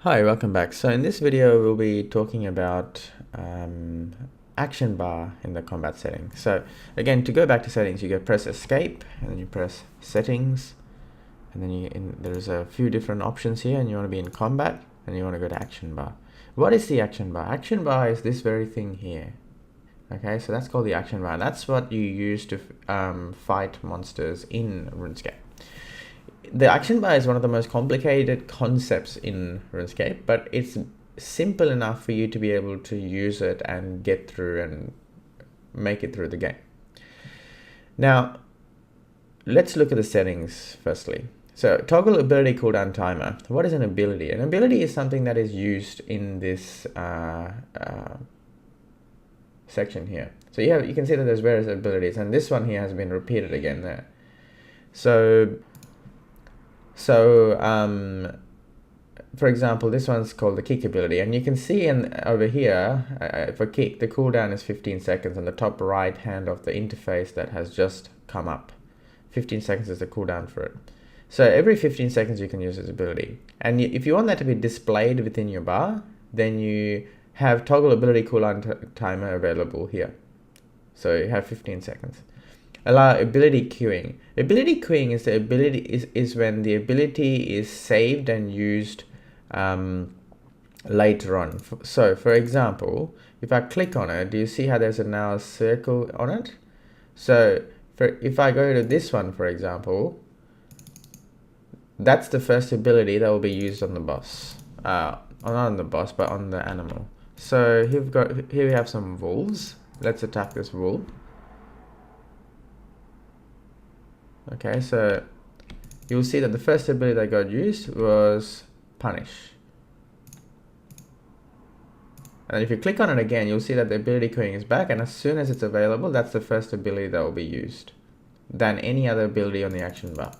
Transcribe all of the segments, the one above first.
Hi, welcome back. So in this video, we'll be talking about action bar in the combat settings. So again, to go back to settings, you go press escape and then you press settings, and then there's a few different options here, and you want to be in combat and you want to go to action bar. What is the action bar? Action bar is this very thing here. Okay, so that's called the action bar. That's what you use to fight monsters in Runescape. The action bar is one of the most complicated concepts in Runescape, but it's simple enough for you to be able to use it and get through and make it through the game. Now, let's look at the settings firstly. So, toggle ability cooldown timer. What is an ability? An ability is something that is used in this section here. So you can see that there's various abilities, and this one here has been repeated again there. So for example, this one's called the kick ability, and you can see over here for kick, the cooldown is 15 seconds on the top right hand of the interface that has just come up. 15 seconds is the cooldown for it. So every 15 seconds you can use this ability, and if you want that to be displayed within your bar, then you have toggle ability cooldown timer available here. So you have 15 seconds. Allow ability queuing. Ability queuing is the ability is when the ability is saved and used later on. So for example, if I click on it, do you see how there's now a circle on it? So if I go to this one, for example, that's the first ability that will be used on the boss. Not on the boss, but on the animal. So here we have some wolves. Let's attack this wolf. Okay, so you'll see that the first ability that got used was punish. And if you click on it again, you'll see that the ability queuing is back, and as soon as it's available, that's the first ability that will be used than any other ability on the action bar.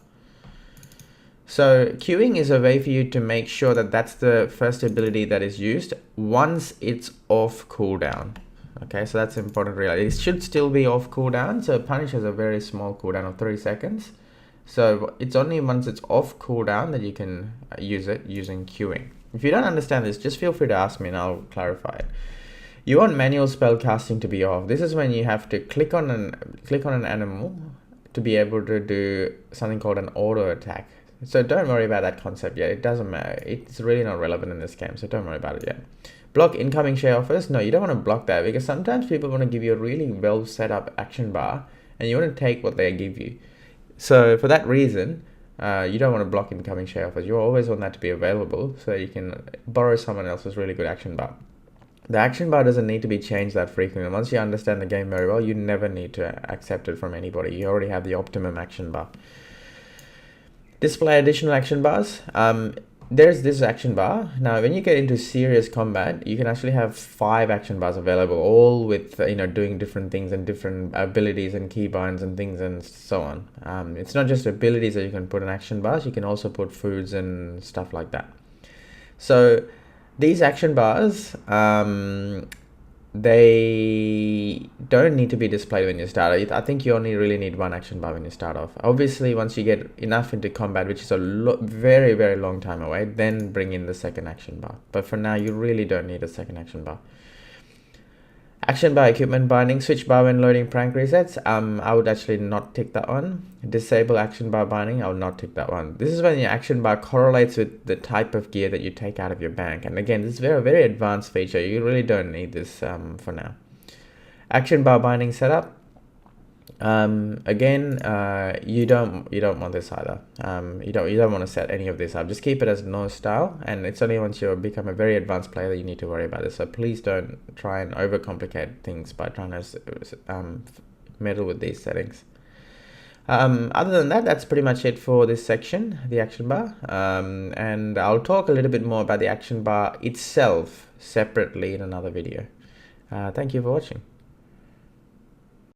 So queuing is a way for you to make sure that that's the first ability that is used once it's off cooldown. Okay, so that's important to realize. It should still be off cooldown. So punish has a very small cooldown of 3 seconds. So it's only once it's off cooldown that you can use it using queuing. If you don't understand this, just feel free to ask me and I'll clarify it. You want manual spell casting to be off. This is when you have to click on an animal to be able to do something called an auto attack. So don't worry about that concept yet. It doesn't matter. It's really not relevant in this game, so don't worry about it yet. Block incoming share offers. No, you don't want to block that, because sometimes people want to give you a really well set up action bar and you want to take what they give you. So for that reason, you don't want to block incoming share offers. You always want that to be available so you can borrow someone else's really good action bar. The action bar doesn't need to be changed that frequently. Once you understand the game very well, you never need to accept it from anybody. You already have the optimum action bar. Display additional action bars. There's this action bar. Now, when you get into serious combat, you can actually have 5 action bars available, all with doing different things and different abilities and keybinds and things and so on. It's not just abilities that you can put in action bars. You can also put foods and stuff like that. So these action bars, they don't need to be displayed when you start. I think you only really need 1 action bar when you start off. Obviously, once you get enough into combat, which is a very, very long time away, then bring in the second action bar. But for now, you really don't need a second action bar. Action bar equipment binding, switch bar when loading prank resets. I would actually not tick that one. Disable action bar binding, I will not tick that one. This is when your action bar correlates with the type of gear that you take out of your bank. And again, this is a very, very advanced feature. You really don't need this for now. Action bar binding setup. Again, you don't want this either. You don't want to set any of this up. Just keep it as no style, and it's only once you become a very advanced player that you need to worry about this. So please don't try and overcomplicate things by trying to meddle with these settings. Other than that, that's pretty much it for this section, the action bar. And I'll talk a little bit more about the action bar itself separately in another video. Thank you for watching.